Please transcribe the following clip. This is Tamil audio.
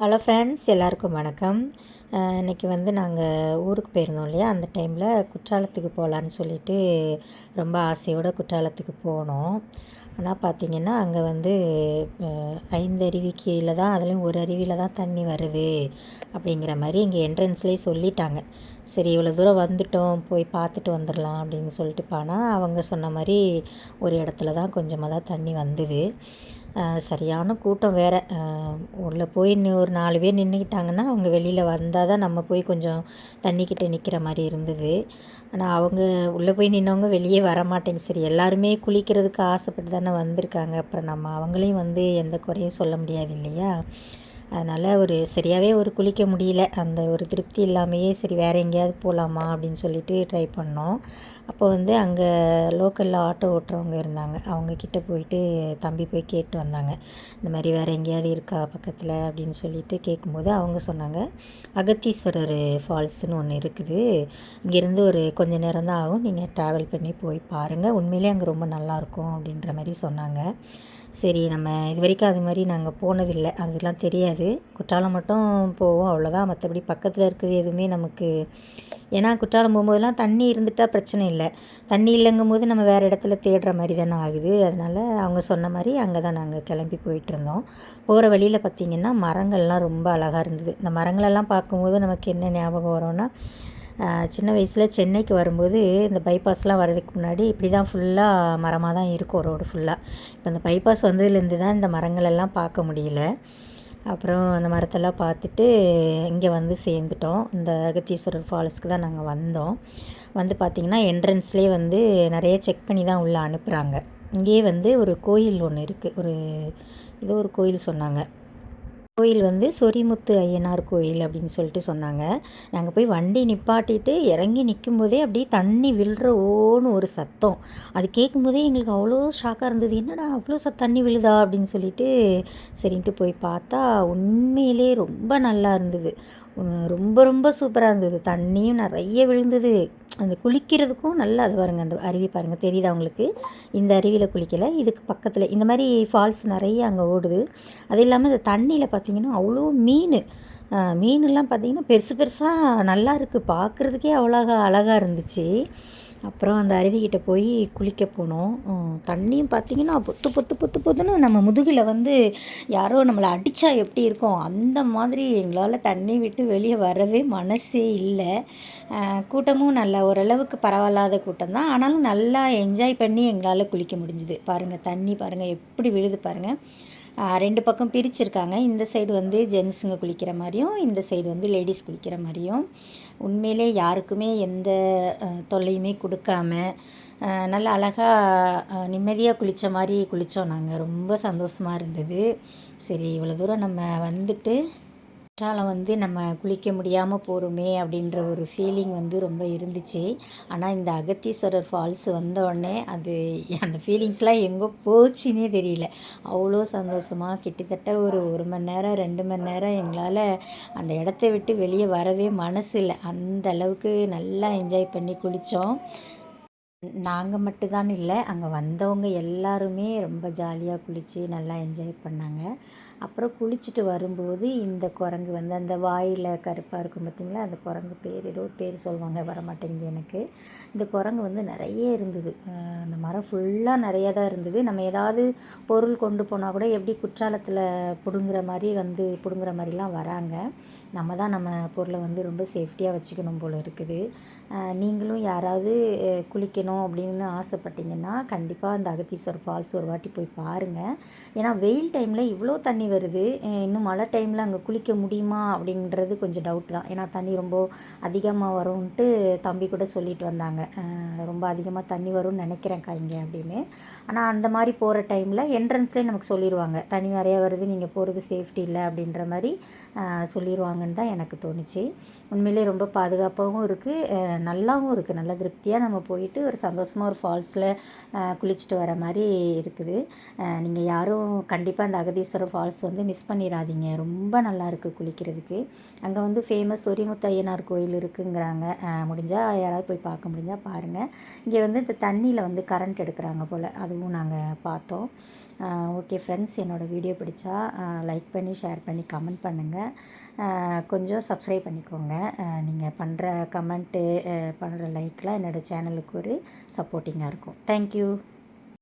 ஹலோ ஃப்ரெண்ட்ஸ், எல்லாருக்கும் வணக்கம். இன்றைக்கி வந்து நாங்கள் ஊருக்கு போயிருந்தோம் இல்லையா, அந்த டைமில் குற்றாலத்துக்கு போகலான்னு சொல்லிட்டு ரொம்ப ஆசையோடு குற்றாலத்துக்கு போனோம். ஆனால் பார்த்திங்கன்னா அங்கே வந்து 5 அருவி கீழே தான், அதுலேயும் ஒரு அருவியில் தான் தண்ணி வருது அப்படிங்கிற மாதிரி இங்கே என்ட்ரன்ஸ்லேயே சொல்லிட்டாங்க. சரி, இவ்வளோ தூரம் வந்துட்டோம், போய் பார்த்துட்டு வந்துடலாம் அப்படின்னு சொல்லிட்டு போனால் அவங்க சொன்ன மாதிரி ஒரு இடத்துல தான் கொஞ்சமாக தான் தண்ணி வந்தது. சரியான கூட்டம் வேறு. உள்ளே போய் ஒரு 4 பேர் நின்றுக்கிட்டாங்கன்னா அவங்க வெளியில் வந்தால் தான் நம்ம போய் கொஞ்சம் தண்ணிக்கிட்ட நிற்கிற மாதிரி இருந்தது. ஆனால் அவங்க உள்ளே போய் நின்றவங்க வெளியே வர மாட்டேங்க. சரி, எல்லாருமே குளிக்கிறதுக்கு ஆசைப்பட்டு தானே வந்திருக்காங்க, அப்புறம் நம்ம அவங்களையும் வந்து எந்த குறையும் சொல்ல முடியாது இல்லையா. அதனால் சரியாகவே குளிக்க முடியல. அந்த ஒரு திருப்தி இல்லாமையே சரி வேறு எங்கேயாவது போகலாமா அப்படின்னு சொல்லிட்டு ட்ரை பண்ணோம். அப்போ வந்து அங்கே லோக்கலில் ஆட்டோ ஓட்டுறவங்க இருந்தாங்க. அவங்கக்கிட்ட போயிட்டு தம்பி போய் கேட்டு வந்தாங்க, இந்த மாதிரி வேறு எங்கேயாவது இருக்கா பக்கத்தில் அப்படின்னு சொல்லிட்டு கேட்கும்போது அவங்க சொன்னாங்க, அகத்தீஸ்வரர் ஃபால்ஸ்னு ஒன்று இருக்குது, இங்கேருந்து ஒரு கொஞ்சம் நேரம் தான் ஆகும், நீங்கள் ட்ராவல் பண்ணி போய் பாருங்கள், உண்மையிலே அங்கே ரொம்ப நல்லாயிருக்கும் அப்படின்ற மாதிரி சொன்னாங்க. சரி, நம்ம இது வரைக்கும் அது மாதிரி நாங்கள் போனதில்லை, அதெல்லாம் தெரியாது. குற்றாலம் மட்டும் போவோம், அவ்வளோதான். மற்றபடி பக்கத்தில் இருக்கிறது எதுவுமே நமக்கு, ஏன்னா குற்றாலம் போகும்போதெல்லாம் தண்ணி இருந்துட்டால் பிரச்சனை இல்லை, தண்ணி இல்லைங்கும்போது நம்ம வேறு இடத்துல தேடுற மாதிரி தானே ஆகுது. அதனால் அவங்க சொன்ன மாதிரி அங்கே தான் நாங்கள் கிளம்பி போயிட்டுருந்தோம். போகிற வழியில் பார்த்திங்கன்னா மரங்கள்லாம் ரொம்ப அழகாக இருந்தது. இந்த மரங்களெல்லாம் பார்க்கும்போது நமக்கு என்ன ஞாபகம் வரும்னா, சின்ன வயசில் சென்னைக்கு வரும்போது இந்த பைபாஸ்லாம் வர்றதுக்கு முன்னாடி இப்படி தான் ஃபுல்லாக மரமாக தான் இருக்கும் ரோடு ஃபுல்லாக. இப்போ இந்த பைபாஸ் வந்ததுலேருந்து தான் இந்த மரங்களெல்லாம் பார்க்க முடியல. அப்புறம் அந்த மரத்தெல்லாம் பார்த்துட்டு இங்கே வந்து சேர்ந்துட்டோம். இந்த அகத்தீஸ்வரர் ஃபால்ஸ்க்கு தான் நாங்கள் வந்தோம். வந்து பார்த்திங்கன்னா என்ட்ரன்ஸ்லேயே வந்து நிறைய செக் பண்ணி தான் உள்ளே அனுப்புகிறாங்க. இங்கேயே வந்து ஒரு கோயில் ஒன்று இருக்குது, ஏதோ ஒரு கோயில் சொன்னாங்க. கோயில் வந்து சொரிமுத்து ஐயனார் கோயில் அப்படின்னு சொல்லிட்டு சொன்னாங்க. நாங்கள் போய் வண்டி நிப்பாட்டிட்டு இறங்கி நிற்கும்போதே அப்படியே தண்ணி விழுற ஓன்னு ஒரு சத்தம். அது கேட்கும்போதே எங்களுக்கு அவ்வளோ ஷாக்காக இருந்தது. என்னடா அவ்வளோ தண்ணி விழுதா அப்படின்னு சொல்லிட்டு சரின்ட்டு போய் பார்த்தா உண்மையிலே ரொம்ப நல்லா இருந்தது. ரொம்ப ரொம்ப சூப்பராக இருந்தது. தண்ணியும் நிறைய விழுந்தது. அந்த குளிக்கிறதுக்கும் நல்லா, அது பாருங்கள், அந்த அருவி பாருங்கள், தெரியுதா உங்களுக்கு? இந்த அருவியில் குளிக்கலை, இதுக்கு பக்கத்தில் இந்த மாதிரி ஃபால்ஸ் நிறைய அங்கே ஓடுது. அது இல்லாமல் இந்த தண்ணியில் பார்த்திங்கன்னா அவ்வளோ மீனெல்லாம் பார்த்திங்கன்னா பெருசு பெருசாக நல்லா இருக்குது, பார்க்குறதுக்கே அவ்வளோ அழகாக இருந்துச்சு. அப்புறம் அந்த அருவிக்கிட்ட போய் குளிக்க போனோம். தண்ணியும் பார்த்திங்கன்னா பொத்து பொத்து பொத்து பொத்துன்னு நம்ம முதுகில் வந்து யாரோ நம்மளை அடித்தா எப்படி இருக்கும் அந்த மாதிரி எங்களால் தண்ணி விட்டு வெளியே வரவே மனசே இல்லை. கூட்டமும் நல்லா ஓரளவுக்கு பரவாயில்லாத கூட்டம் தான், ஆனாலும் நல்லா என்ஜாய் பண்ணி எங்களால் குளிக்க முடிஞ்சுது. பாருங்கள், தண்ணி பாருங்கள் எப்படி விழுது பாருங்கள். 2 பக்கம் பிரிச்சுருக்காங்க. இந்த சைடு வந்து ஜென்ஸுங்க குளிக்கிற மாதிரியும், இந்த சைடு வந்து லேடிஸ் குளிக்கிற மாதிரியும். உண்மையிலே யாருக்குமே எந்த தொல்லையுமே கொடுக்காம நல்லா அழகாக நிம்மதியாக குளித்த மாதிரி குளித்தோம் நாங்கள். ரொம்ப சந்தோஷமாக இருந்தது. சரி, இவ்வளோ தூரம் நம்ம வந்துட்டு குற்றாலம் வந்து நம்ம குளிக்க முடியாமல் போகிறோமே அப்படின்ற ஒரு ஃபீலிங் வந்து ரொம்ப இருந்துச்சு. ஆனால் இந்த அகத்தீஸ்வரர் ஃபால்ஸ் வந்தோடனே அந்த ஃபீலிங்ஸ்லாம் எங்கே போச்சுன்னே தெரியல. அவ்வளோ சந்தோஷமாக கிட்டத்தட்ட ஒரு மணி நேரம் 2 மணி நேரம் எங்களால் அந்த இடத்த விட்டு வெளியே வரவே மனசு இல்லை. அந்த அளவுக்கு நல்லா என்ஜாய் பண்ணி குளித்தோம். நாங்கள் மட்டும்தான் இல்லை, அங்கே வந்தவங்க எல்லாருமே ரொம்ப ஜாலியாக குளித்து நல்லா என்ஜாய் பண்ணாங்க. அப்புறம் குளிச்சுட்டு வரும்போது இந்த குரங்கு வந்து அந்த வாயில் கருப்பாக இருக்கும் பார்த்திங்களா, அந்த குரங்கு பேர் ஏதோ பேர் சொல்லுவாங்க, வரமாட்டேங்குது எனக்கு. இந்த குரங்கு வந்து நிறைய இருந்தது. அந்த மரம் ஃபுல்லாக நிறையா தான் இருந்தது. நம்ம ஏதாவது பொருள் கொண்டு போனால் கூட எப்படி குற்றாலத்தில் பிடுங்குற மாதிரிலாம் வராங்க. நம்ம தான் நம்ம பொருளை வந்து ரொம்ப சேஃப்டியாக வச்சுக்கணும் போல் இருக்குது. நீங்களும் யாராவது குளிக்கணும் அப்படின்னு ஆசைப்பட்டீங்கன்னா கண்டிப்பாக அந்த அகத்தீஸ்வரர் ஃபால்ஸ் ஒரு வாட்டி போய் பாருங்கள். ஏன்னா வெயில் டைமில் இவ்வளோ தண்ணி வருது, இன்னும் மழை டைமில் அங்கே குளிக்க முடியுமா அப்படின்றது கொஞ்சம் டவுட் தான். ஏன்னா தண்ணி ரொம்ப அதிகமாக வரும்ன்ட்டு தம்பி கூட சொல்லிட்டு வந்தாங்க, ரொம்ப அதிகமாக தண்ணி வரும்னு நினைக்கிறேன்க்கா இங்கே அப்படின்னு. ஆனால் அந்த மாதிரி போகிற டைமில் என்ட்ரன்ஸ்லேயே நமக்கு சொல்லிடுவாங்க, தண்ணி நிறையா வருது, நீங்கள் போகிறது சேஃப்டி இல்லை அப்படின்ற மாதிரி சொல்லிடுவாங்கன்னு தான் எனக்கு தோணுச்சு. உண்மையிலே ரொம்ப பாதுகாப்பாகவும் இருக்குது, நல்லாவும் இருக்குது. நல்ல திருப்தியாக நம்ம போயிட்டு ஒரு சந்தோஷமாக ஒரு ஃபால்ஸில் குளிச்சுட்டு வர மாதிரி இருக்குது. நீங்கள் யாரும் கண்டிப்பாக அந்த அகதீஸ்வரர் ஃபால்ஸ் வந்து மிஸ் பண்ணிடாதீங்க. ரொம்ப நல்லா இருக்குது குளிக்கிறதுக்கு. அங்கே வந்து ஃபேமஸ் சொரிமுத்து ஐயனார் கோயில் இருக்குங்கிறாங்க. முடிஞ்சால் யாராவது போய் பார்க்க முடிஞ்சால் பாருங்கள். இங்கே வந்து இந்த தண்ணியில் வந்து கரண்ட் எடுக்கிறாங்க போல், அதுவும் நாங்கள் பார்த்தோம். ஓகே ஃப்ரெண்ட்ஸ், என்னோடய வீடியோ பிடிச்சா லைக் பண்ணி, ஷேர் பண்ணி, கமெண்ட் பண்ணுங்கள். கொஞ்சம் சப்ஸ்கிரைப் பண்ணிக்கோங்க. நீங்கள் பண்ணுற கமெண்ட்டு, பண்ணுற லைக்லாம் என்னோடய சேனலுக்கு ஒரு சப்போர்ட்டிங்காக இருக்கும். தேங்க்யூ.